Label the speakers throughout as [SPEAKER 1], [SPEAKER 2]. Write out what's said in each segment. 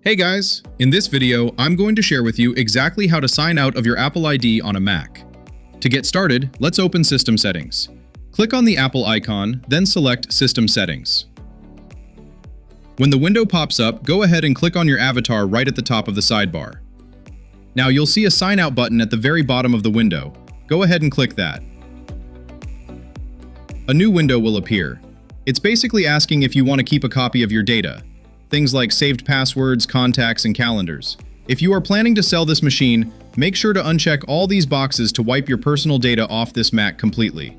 [SPEAKER 1] Hey guys! In this video, I'm going to share with you exactly how to sign out of your Apple ID on a Mac. To get started, let's open System Settings. Click on the Apple icon, then select System Settings. When the window pops up, go ahead and click on your avatar right at the top of the sidebar. Now you'll see a Sign Out button at the very bottom of the window. Go ahead and click that. A new window will appear. It's basically asking if you want to keep a copy of your data. Things like saved passwords, contacts, and calendars. If you are planning to sell this machine, make sure to uncheck all these boxes to wipe your personal data off this Mac completely.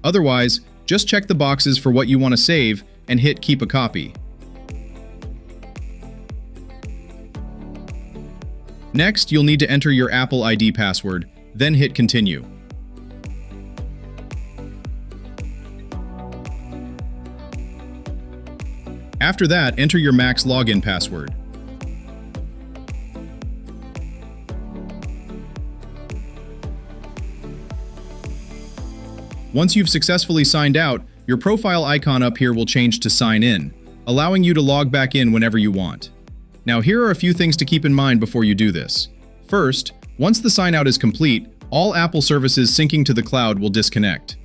[SPEAKER 1] Otherwise, just check the boxes for what you want to save and hit Keep a Copy. Next, you'll need to enter your Apple ID password, then hit Continue. After that, enter your Mac's login password. Once you've successfully signed out, your profile icon up here will change to Sign In, allowing you to log back in whenever you want. Now here are a few things to keep in mind before you do this. First, once the sign out is complete, all Apple services syncing to the cloud will disconnect.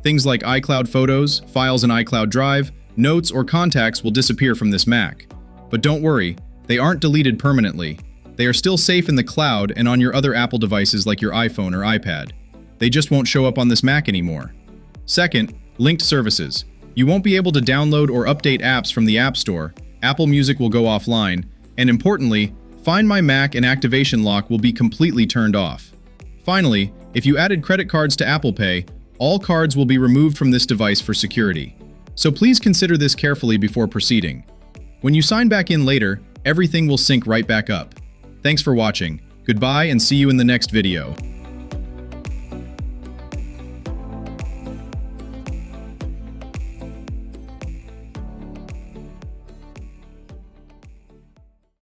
[SPEAKER 1] Things like iCloud Photos, files in iCloud Drive, notes, or contacts will disappear from this Mac. But don't worry, they aren't deleted permanently. They are still safe in the cloud and on your other Apple devices like your iPhone or iPad. They just won't show up on this Mac anymore. Second, linked services. You won't be able to download or update apps from the App Store, Apple Music will go offline, and importantly, Find My Mac and Activation Lock will be completely turned off. Finally, if you added credit cards to Apple Pay, all cards will be removed from this device for security. So please consider this carefully before proceeding. When you sign back in later, everything will sync right back up. Thanks for watching. Goodbye and see you in the next video.